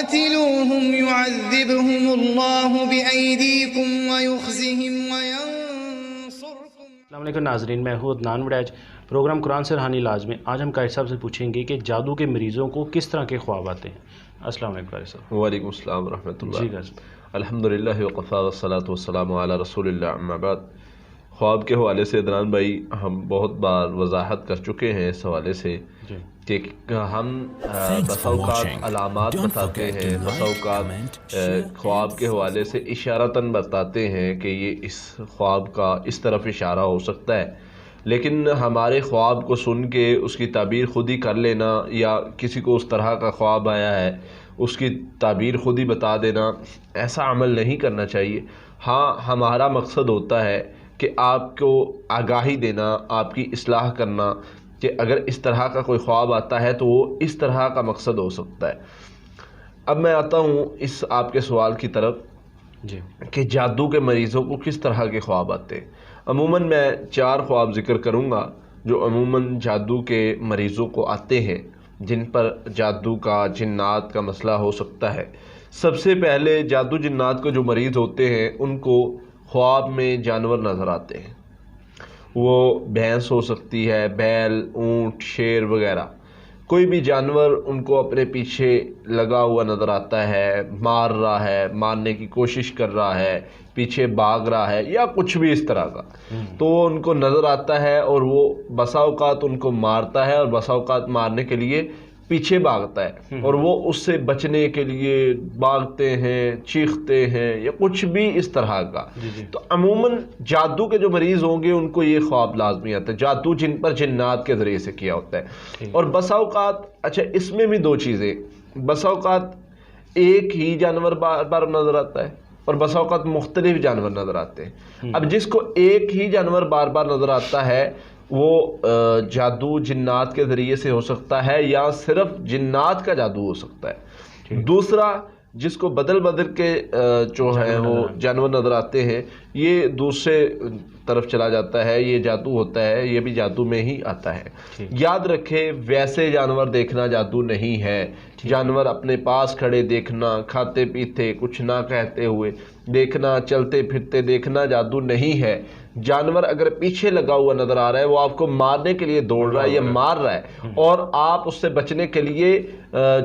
قاتلوهم يعذبهم الله بأيديكم ويخزهم وينصركم. السلام علیکم ناظرین، میں ہوں عدنان وڑیچ، پروگرام قرآن سے روحانی علاج میں آج ہم قاری صاحب سے پوچھیں گے کہ جادو کے مریضوں کو کس طرح کے خواب آتے ہیں. السلام علیکم قاری صاحب. وعلیکم السلام ورحمۃ اللہ. جی قاری صاحب. الحمدللہ وقفا والصلاۃ والسلام علی رسول اللہ، اما بعد. خواب کے حوالے سے عدنان بھائی ہم بہت بار وضاحت کر چکے ہیں اس حوالے سے کہ ہم بسا اوقات علامات بتاتے ہیں، بسا اوقات خواب کے حوالے سے اشارتاً بتاتے ہیں کہ یہ اس خواب کا اس طرف اشارہ ہو سکتا ہے، لیکن ہمارے خواب کو سن کے اس کی تعبیر خود ہی کر لینا یا کسی کو اس طرح کا خواب آیا ہے اس کی تعبیر خود ہی بتا دینا، ایسا عمل نہیں کرنا چاہیے. ہاں، ہمارا مقصد ہوتا ہے کہ آپ کو آگاہی دینا، آپ کی اصلاح کرنا کہ اگر اس طرح کا کوئی خواب آتا ہے تو وہ اس طرح کا مقصد ہو سکتا ہے. اب میں آتا ہوں اس آپ کے سوال کی طرف کہ جادو کے مریضوں کو کس طرح کے خواب آتے ہیں. عموماً میں 4 خواب ذکر کروں گا جو عموماً جادو کے مریضوں کو آتے ہیں، جن پر جادو کا جنات کا مسئلہ ہو سکتا ہے. سب سے پہلے جادو جنات کو جو مریض ہوتے ہیں ان کو خواب میں جانور نظر آتے ہیں. وہ بھینس ہو سکتی ہے، بیل، اونٹ، شیر وغیرہ، کوئی بھی جانور ان کو اپنے پیچھے لگا ہوا نظر آتا ہے، مار رہا ہے، مارنے کی کوشش کر رہا ہے، پیچھے بھاگ رہا ہے یا کچھ بھی اس طرح کا، تو وہ ان کو نظر آتا ہے اور وہ بسا اوقات ان کو مارتا ہے اور بسا اوقات مارنے کے لیے پیچھے بھاگتا ہے اور وہ اس سے بچنے کے لیے بھاگتے ہیں، چیختے ہیں یا کچھ بھی اس طرح کا. تو عموماً جادو کے جو مریض ہوں گے ان کو یہ خواب لازمی آتا ہے، جادو جن پر جنات کے ذریعے سے کیا ہوتا ہے. اور بسا اوقات اچھا اس میں بھی 2 چیزیں، بسا اوقات ایک ہی جانور بار بار نظر آتا ہے اور بسا اوقات مختلف جانور نظر آتے ہیں. اب جس کو ایک ہی جانور بار بار نظر آتا ہے وہ جادو جنات کے ذریعے سے ہو سکتا ہے یا صرف جنات کا جادو ہو سکتا ہے. دوسرا، جس کو بدل بدل کے جو ہے وہ جانور نظر آتے ہیں، یہ دوسرے طرف چلا جاتا ہے، یہ جادو ہوتا ہے، یہ بھی جادو میں ہی آتا ہے. یاد رکھے ویسے جانور دیکھنا جادو نہیں ہے. جانور اپنے پاس کھڑے دیکھنا، کھاتے پیتے کچھ نہ کہتے ہوئے دیکھنا، چلتے پھرتے دیکھنا جادو نہیں ہے. جانور اگر پیچھے لگا ہوا نظر آ رہا ہے، وہ آپ کو مارنے کے لیے دوڑ رہا ہے یا مار رہا ہے اور آپ اس سے بچنے کے لیے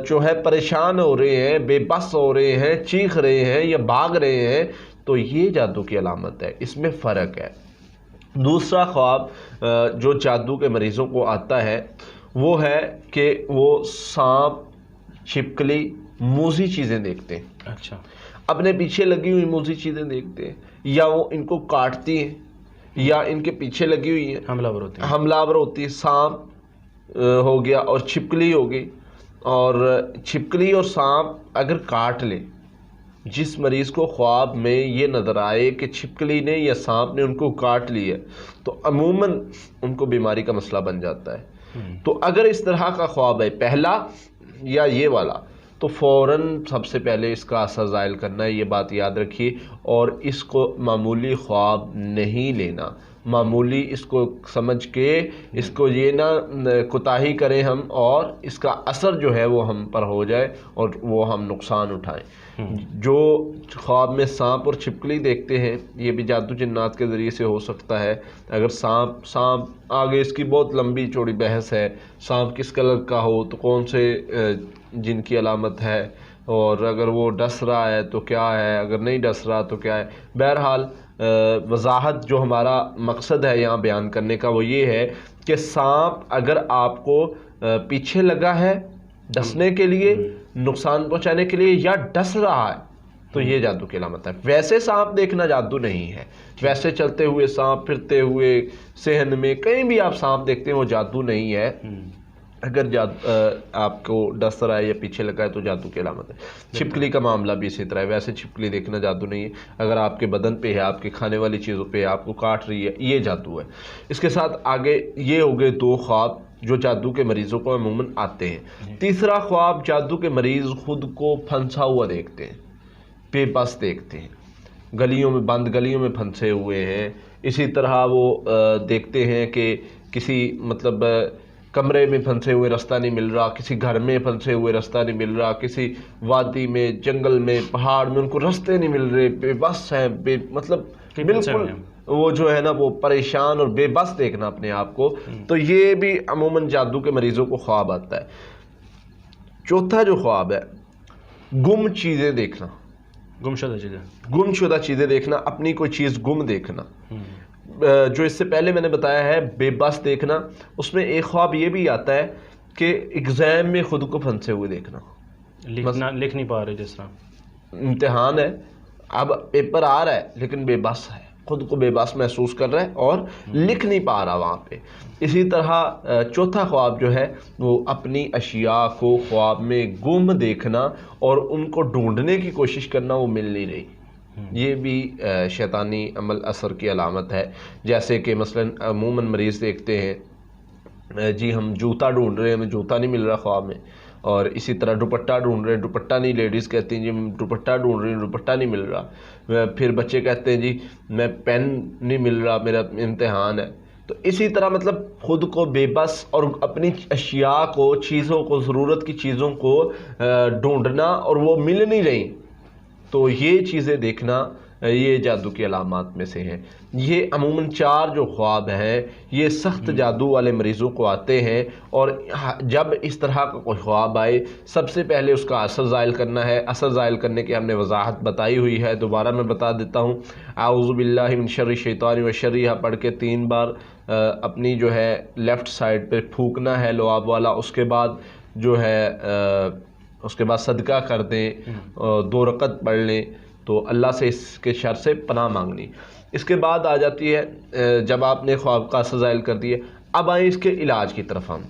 جو ہے پریشان ہو رہے ہیں، بے بس ہو رہے ہیں، چیخ رہے ہیں یا بھاگ رہے ہیں، تو یہ جادو کی علامت ہے. اس میں فرق ہے. دوسرا خواب جو جادو کے مریضوں کو آتا ہے وہ ہے کہ وہ سانپ، چھپکلی، موذی چیزیں دیکھتے ہیں. اچھا، اپنے پیچھے لگی ہوئی موذی چیزیں دیکھتے ہیں یا وہ ان کو کاٹتی ہیں یا ان کے پیچھے لگی ہوئی ہیں، حملہ آور ہوتی ہے. سانپ ہو گیا اور چھپکلی ہو گئی. اور چھپکلی اور سانپ اگر کاٹ لے، جس مریض کو خواب میں یہ نظر آئے کہ چھپکلی نے یا سانپ نے ان کو کاٹ لیا تو عموماً ان کو بیماری کا مسئلہ بن جاتا ہے. تو اگر اس طرح کا خواب ہے پہلا یا یہ والا، تو فوراً سب سے پہلے اس کا اثر زائل کرنا ہے، یہ بات یاد رکھیے. اور اس کو معمولی خواب نہیں لینا، معمولی اس کو سمجھ کے اس کو یہ نہ کوتاہی کریں ہم اور اس کا اثر جو ہے وہ ہم پر ہو جائے اور وہ ہم نقصان اٹھائیں. جو خواب میں سانپ اور چھپکلی دیکھتے ہیں یہ بھی جادو جنات کے ذریعے سے ہو سکتا ہے. اگر سانپ آگے اس کی بہت لمبی چوڑی بحث ہے، سانپ کس کلر کا ہو تو کون سے جن کی علامت ہے، اور اگر وہ ڈس رہا ہے تو کیا ہے، اگر نہیں ڈس رہا تو کیا ہے. بہرحال وضاحت جو ہمارا مقصد ہے یہاں بیان کرنے کا وہ یہ ہے کہ سانپ اگر آپ کو پیچھے لگا ہے ڈسنے کے لیے، نقصان پہنچانے کے لیے یا ڈس رہا ہے تو یہ جادو کی علامت ہے. ویسے سانپ دیکھنا جادو نہیں ہے. ویسے چلتے ہوئے سانپ، پھرتے ہوئے صحن میں کہیں بھی آپ سانپ دیکھتے ہیں وہ جادو نہیں ہے. اگر آپ کو ڈس رہا ہے یا پیچھے لگا ہے تو جادو کی علامت ہے. چھپکلی کا معاملہ بھی اسی طرح ہے. ویسے چھپکلی دیکھنا جادو نہیں ہے. اگر آپ کے بدن پہ ہے، آپ کے کھانے والی چیزوں پہ ہے، آپ کو کاٹ رہی ہے، یہ جادو ہے. اس کے ساتھ آگے یہ ہو گئے 2 خواب جو جادو کے مریضوں کو عموماً آتے ہیں. تیسرا خواب جادو کے مریض خود کو پھنسا ہوا دیکھتے ہیں، بے بس دیکھتے ہیں، گلیوں میں بند گلیوں میں پھنسے ہوئے ہیں. اسی طرح وہ دیکھتے ہیں کہ کسی کمرے میں پھنسے ہوئے راستہ نہیں مل رہا، کسی گھر میں پھنسے ہوئے راستہ نہیں مل رہا، کسی وادی میں، جنگل میں، پہاڑ میں، ان کو راستے نہیں مل رہے، بے بس ہیں، مطلب بالکل وہ جو ہے نا وہ پریشان اور بے بس دیکھنا اپنے آپ کو، تو یہ بھی عموماً جادو کے مریضوں کو خواب آتا ہے۔ چوتھا جو خواب ہے، گم چیزیں دیکھنا، گم شدہ چیزیں دیکھنا، اپنی کوئی چیز گم دیکھنا۔ جو اس سے پہلے میں نے بتایا ہے بے بس دیکھنا، اس میں ایک خواب یہ بھی آتا ہے کہ ایگزام میں خود کو پھنسے ہوئے دیکھنا، لکھ نہیں پا رہے، جس طرح امتحان ہے، اب پیپر آ رہا ہے لیکن بے بس ہے، خود کو بے بس محسوس کر رہا ہے اور لکھ نہیں پا رہا وہاں پہ۔ اسی طرح چوتھا خواب جو ہے وہ اپنی اشیاء کو خواب میں گم دیکھنا اور ان کو ڈھونڈنے کی کوشش کرنا، وہ مل نہیں رہی۔ یہ بھی شیطانی عمل اثر کی علامت ہے، جیسے کہ مثلا عموماً مریض دیکھتے ہیں جی ہم جوتا ڈھونڈ رہے ہیں، ہمیں جوتا نہیں مل رہا خواب میں، اور اسی طرح دوپٹہ ڈھونڈ رہے ہیں، دوپٹہ نہیں، لیڈیز کہتی ہیں جی دوپٹہ ڈھونڈ رہی ہیں، دوپٹہ نہیں مل رہا، پھر بچے کہتے ہیں جی میں پین نہیں مل رہا، میرا امتحان ہے۔ تو اسی طرح مطلب خود کو بے بس اور اپنی اشیاء کو، چیزوں کو، ضرورت کی چیزوں کو ڈھونڈنا اور وہ مل نہیں رہی، تو یہ چیزیں دیکھنا یہ جادو کی علامات میں سے ہیں۔ یہ عموماً 4 جو خواب ہیں یہ سخت جادو والے مریضوں کو آتے ہیں، اور جب اس طرح کا کوئی خواب آئے سب سے پہلے اس کا اثر زائل کرنا ہے۔ اثر زائل کرنے کی ہم نے وضاحت بتائی ہوئی ہے، دوبارہ میں بتا دیتا ہوں۔ اعوذ باللہ من شر الشیطان وشرہ پڑھ کے 3 بار اپنی جو ہے لیفٹ سائڈ پہ پھونکنا ہے لعاب والا، اس کے بعد جو ہے اس کے بعد صدقہ کر دیں، 2 رکعت پڑھ لیں، تو اللہ سے اس کے شر سے پناہ مانگنی۔ اس کے بعد آ جاتی ہے جب آپ نے خواب کا اثر زائل کر دیے، اب آئیں اس کے علاج کی طرف۔ ہم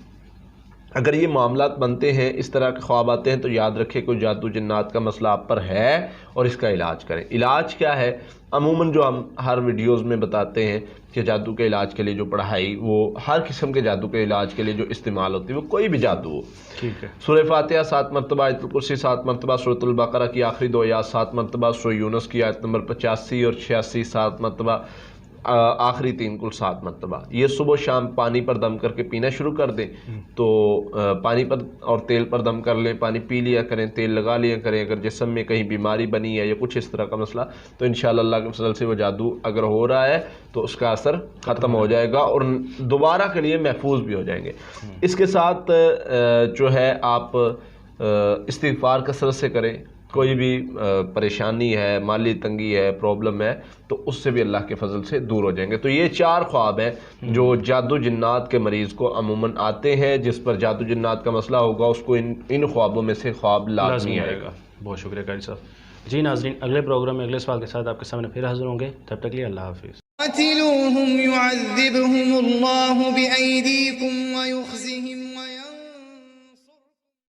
اگر یہ معاملات بنتے ہیں، اس طرح کے خواب آتے ہیں، تو یاد رکھیں کوئی جادو جنات کا مسئلہ آپ پر ہے اور اس کا علاج کریں۔ علاج کیا ہے؟ عموماً جو ہم ہر ویڈیوز میں بتاتے ہیں کہ جادو کے علاج کے لیے جو پڑھائی، وہ ہر قسم کے جادو کے علاج کے لیے جو استعمال ہوتی ہے، وہ کوئی بھی جادو ہو، ٹھیک ہے، سورہ فاتحہ 7 مرتبہ، آیت الکرسی 7 مرتبہ، سورۃ البقرہ کی آخری 2 آیات 7 مرتبہ، سورہ یونس کی آیت نمبر 85 اور 86 7 مرتبہ، آخری 3 کل 7 مرتبہ، یہ صبح و شام پانی پر دم کر کے پینا شروع کر دیں۔ تو پانی پر اور تیل پر دم کر لیں، پانی پی لیا کریں، تیل لگا لیا کریں۔ اگر جسم میں کہیں بیماری بنی ہے یا کچھ اس طرح کا مسئلہ، تو انشاءاللہ اللہ کے فضل سے وہ جادو اگر ہو رہا ہے تو اس کا اثر ختم ہو جائے گا اور دوبارہ کے لیے محفوظ بھی ہو جائیں گے۔ اس کے ساتھ جو ہے آپ استغفار کثرت سے کریں، کوئی بھی پریشانی ہے، مالی تنگی ہے، پرابلم ہے، تو اس سے بھی اللہ کے فضل سے دور ہو جائیں گے۔ تو یہ 4 خواب ہیں جو جادو جنات کے مریض کو عموماً آتے ہیں، جس پر جادو جنات کا مسئلہ ہوگا اس کو ان خوابوں میں سے خواب لازمی آئے گا۔ بہت شکریہ قاری صاحب۔ جی ناظرین، اگلے پروگرام میں اگلے سوال کے ساتھ آپ کے سامنے پھر حاضر ہوں گے، تب تک کے لیے اللہ حافظ۔ قاتلوهم يعذبهم الله بأيديكم ويخزهم